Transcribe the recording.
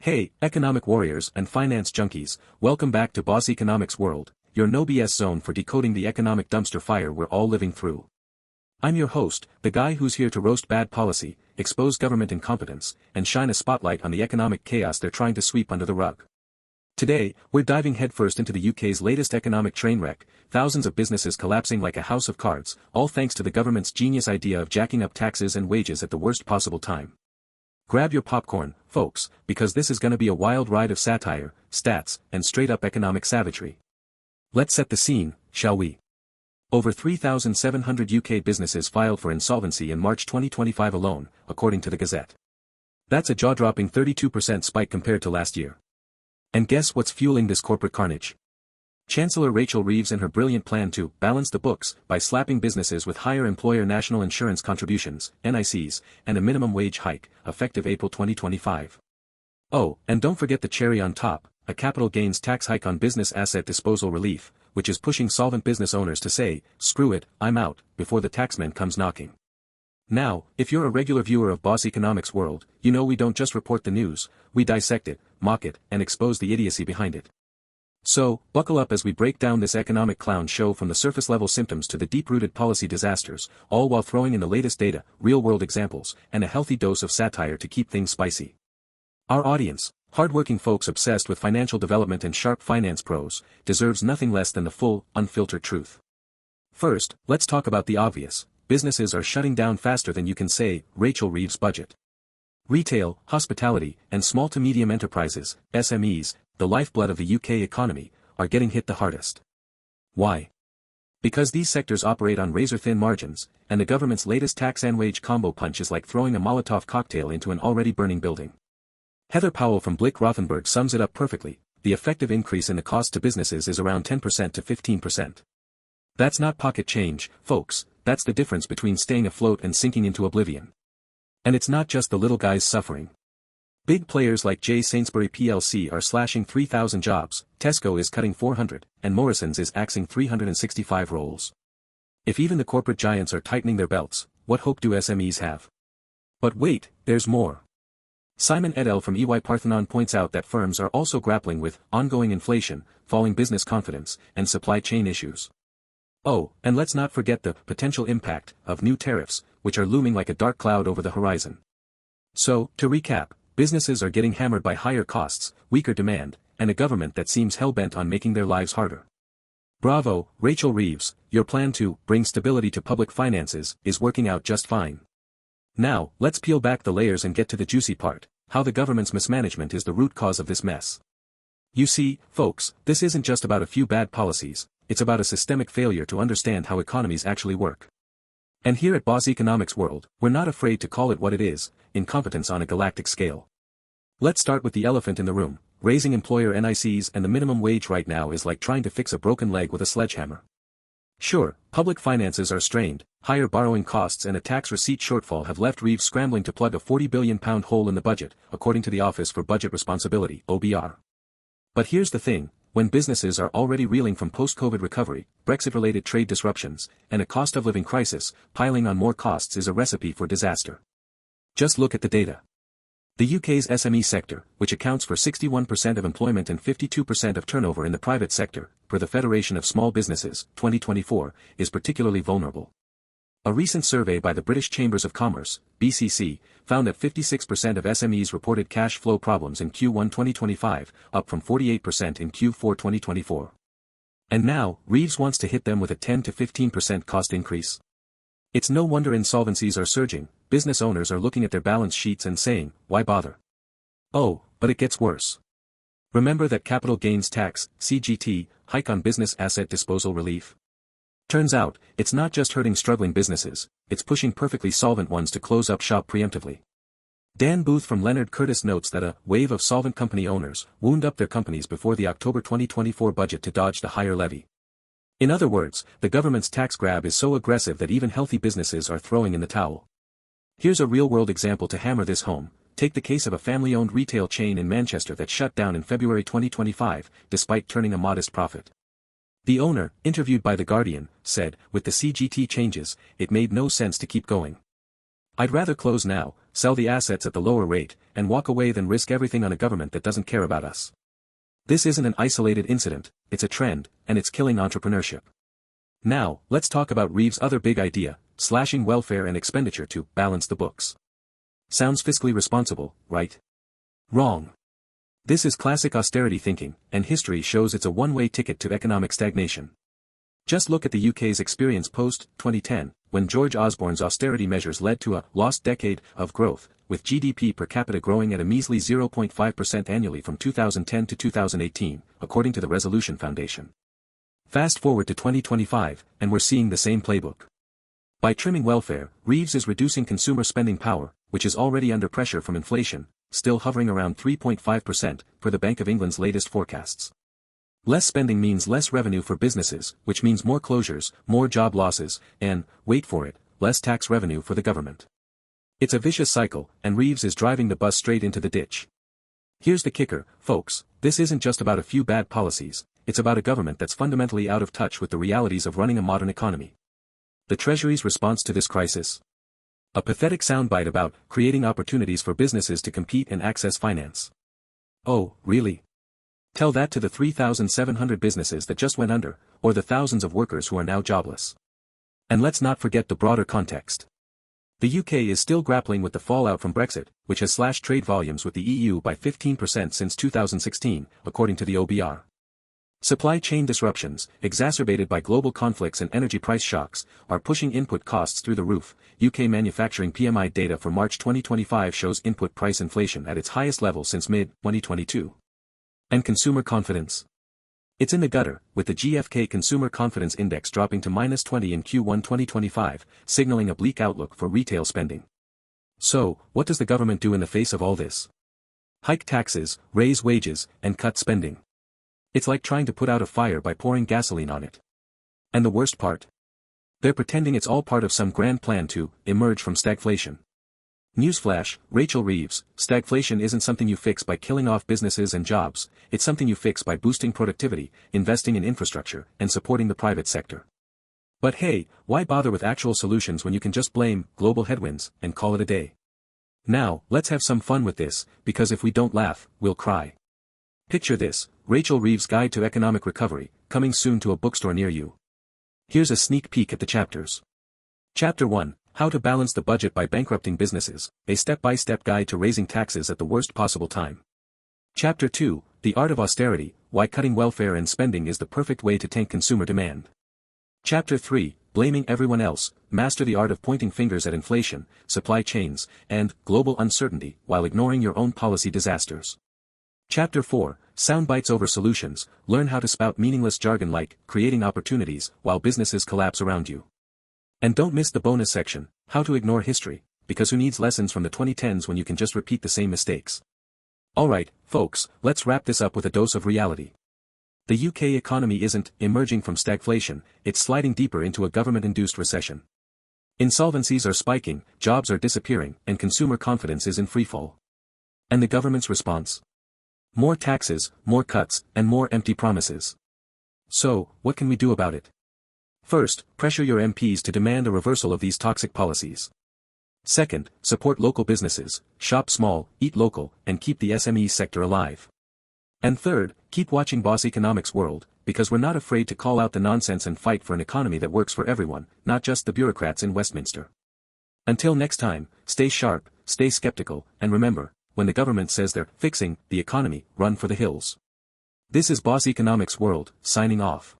Hey, economic warriors and finance junkies, welcome back to Boss Economics World, your no BS zone for decoding the economic dumpster fire we're all living through. I'm your host, the guy who's here to roast bad policy, expose government incompetence, and shine a spotlight on the economic chaos they're trying to sweep under the rug. Today, we're diving headfirst into the UK's latest economic train wreck, thousands of businesses collapsing like a house of cards, all thanks to the government's genius idea of jacking up taxes and wages at the worst possible time. Grab your popcorn, folks, because this is gonna be a wild ride of satire, stats, and straight-up economic savagery. Let's set the scene, shall we? Over 3,700 UK businesses filed for insolvency in March 2025 alone, according to the Gazette. That's a jaw-dropping 32% spike compared to last year. And guess what's fueling this corporate carnage? Chancellor Rachel Reeves and her brilliant plan to balance the books by slapping businesses with higher employer national insurance contributions, NICs, and a minimum wage hike, effective April 2025. Oh, and don't forget the cherry on top, a capital gains tax hike on business asset disposal relief, which is pushing solvent business owners to say, screw it, I'm out, before the taxman comes knocking. Now, if you're a regular viewer of Boss Economics World, you know we don't just report the news, we dissect it, mock it, and expose the idiocy behind it. So, buckle up as we break down this economic clown show from the surface-level symptoms to the deep-rooted policy disasters, all while throwing in the latest data, real-world examples, and a healthy dose of satire to keep things spicy. Our audience, hard-working folks obsessed with financial development and sharp finance pros, deserves nothing less than the full, unfiltered truth. First, let's talk about the obvious. Businesses are shutting down faster than you can say, Rachel Reeves' budget. Retail, hospitality, and small to medium enterprises, SMEs, the lifeblood of the UK economy, are getting hit the hardest. Why? Because these sectors operate on razor-thin margins, and the government's latest tax and wage combo punch is like throwing a Molotov cocktail into an already burning building. Heather Powell from Blick Rothenberg sums it up perfectly: the effective increase in the cost to businesses is around 10% to 15%. That's not pocket change, folks, that's the difference between staying afloat and sinking into oblivion. And it's not just the little guys suffering. Big players like J. Sainsbury plc are slashing 3,000 jobs, Tesco is cutting 400, and Morrison's is axing 365 roles. If even the corporate giants are tightening their belts, what hope do SMEs have? But wait, there's more. Simon et al. From EY Parthenon points out that firms are also grappling with ongoing inflation, falling business confidence, and supply chain issues. Oh, and let's not forget the potential impact of new tariffs, which are looming like a dark cloud over the horizon. So, to recap, businesses are getting hammered by higher costs, weaker demand, and a government that seems hell-bent on making their lives harder. Bravo, Rachel Reeves, your plan to bring stability to public finances is working out just fine. Now, let's peel back the layers and get to the juicy part: how the government's mismanagement is the root cause of this mess. You see, folks, this isn't just about a few bad policies, it's about a systemic failure to understand how economies actually work. And here at Boss Economics World, we're not afraid to call it what it is: incompetence on a galactic scale. Let's start with the elephant in the room. Raising employer NICs and the minimum wage right now is like trying to fix a broken leg with a sledgehammer. Sure, public finances are strained, higher borrowing costs and a tax receipt shortfall have left Reeves scrambling to plug a £40 billion hole in the budget, according to the Office for Budget Responsibility, OBR. But here's the thing: when businesses are already reeling from post-COVID recovery, Brexit-related trade disruptions, and a cost-of-living crisis, piling on more costs is a recipe for disaster. Just look at the data. The UK's SME sector, which accounts for 61% of employment and 52% of turnover in the private sector, per the Federation of Small Businesses, 2024, is particularly vulnerable. A recent survey by the British Chambers of Commerce, BCC, found that 56% of SMEs reported cash flow problems in Q1 2025, up from 48% in Q4 2024. And now, Reeves wants to hit them with a 10 to 15% cost increase. It's no wonder insolvencies are surging. Business owners are looking at their balance sheets and saying, why bother? Oh, but it gets worse. Remember that capital gains tax, CGT, hike on business asset disposal relief? Turns out, it's not just hurting struggling businesses, it's pushing perfectly solvent ones to close up shop preemptively. Dan Booth from Leonard Curtis notes that a wave of solvent company owners wound up their companies before the October 2024 budget to dodge the higher levy. In other words, the government's tax grab is so aggressive that even healthy businesses are throwing in the towel. Here's a real-world example to hammer this home. Take the case of a family-owned retail chain in Manchester that shut down in February 2025, despite turning a modest profit. The owner, interviewed by The Guardian, said, with the CGT changes, it made no sense to keep going. I'd rather close now, sell the assets at the lower rate, and walk away than risk everything on a government that doesn't care about us. This isn't an isolated incident, it's a trend, and it's killing entrepreneurship. Now, let's talk about Reeves' other big idea, slashing welfare and expenditure to balance the books. Sounds fiscally responsible, right? Wrong. This is classic austerity thinking, and history shows it's a one-way ticket to economic stagnation. Just look at the UK's experience post-2010, when George Osborne's austerity measures led to a lost decade of growth, with GDP per capita growing at a measly 0.5% annually from 2010 to 2018, according to the Resolution Foundation. Fast forward to 2025, and we're seeing the same playbook. By trimming welfare, Reeves is reducing consumer spending power, which is already under pressure from inflation, still hovering around 3.5%, per the Bank of England's latest forecasts. Less spending means less revenue for businesses, which means more closures, more job losses, and, wait for it, less tax revenue for the government. It's a vicious cycle, and Reeves is driving the bus straight into the ditch. Here's the kicker, folks, this isn't just about a few bad policies, it's about a government that's fundamentally out of touch with the realities of running a modern economy. The Treasury's response to this crisis? A pathetic soundbite about creating opportunities for businesses to compete and access finance. Oh, really? Tell that to the 3,700 businesses that just went under, or the thousands of workers who are now jobless. And let's not forget the broader context. The UK is still grappling with the fallout from Brexit, which has slashed trade volumes with the EU by 15% since 2016, according to the OBR. Supply chain disruptions, exacerbated by global conflicts and energy price shocks, are pushing input costs through the roof. UK manufacturing PMI data for March 2025 shows input price inflation at its highest level since mid-2022. And consumer confidence? It's in the gutter, with the GfK Consumer Confidence Index dropping to -20 in Q1 2025, signaling a bleak outlook for retail spending. So, what does the government do in the face of all this? Hike taxes, raise wages, and cut spending. It's like trying to put out a fire by pouring gasoline on it. And the worst part? They're pretending it's all part of some grand plan to emerge from stagflation. Newsflash, Rachel Reeves, stagflation isn't something you fix by killing off businesses and jobs, it's something you fix by boosting productivity, investing in infrastructure, and supporting the private sector. But hey, why bother with actual solutions when you can just blame global headwinds and call it a day? Now, let's have some fun with this, because if we don't laugh, we'll cry. Picture this, Rachel Reeves' Guide to Economic Recovery, coming soon to a bookstore near you. Here's a sneak peek at the chapters. Chapter 1, How to Balance the Budget by Bankrupting Businesses, a step-by-step guide to raising taxes at the worst possible time. Chapter 2, The Art of Austerity, Why Cutting Welfare and Spending is the Perfect Way to Tank Consumer Demand. Chapter 3, Blaming Everyone Else, Master the Art of Pointing Fingers at Inflation, Supply Chains, and Global Uncertainty, while ignoring your own policy disasters. Chapter 4, Soundbites over Solutions, Learn how to spout meaningless jargon like, creating opportunities, while businesses collapse around you. And don't miss the bonus section, How to Ignore History, because who needs lessons from the 2010s when you can just repeat the same mistakes? Alright, folks, let's wrap this up with a dose of reality. The UK economy isn't emerging from stagflation, it's sliding deeper into a government-induced recession. Insolvencies are spiking, jobs are disappearing, and consumer confidence is in freefall. And the government's response? More taxes, more cuts, and more empty promises. So, what can we do about it? First, pressure your MPs to demand a reversal of these toxic policies. Second, support local businesses, shop small, eat local, and keep the SME sector alive. And third, keep watching Boss Economics World, because we're not afraid to call out the nonsense and fight for an economy that works for everyone, not just the bureaucrats in Westminster. Until next time, stay sharp, stay skeptical, and remember, when the government says they're fixing the economy, run for the hills. This is Boss Economics World, signing off.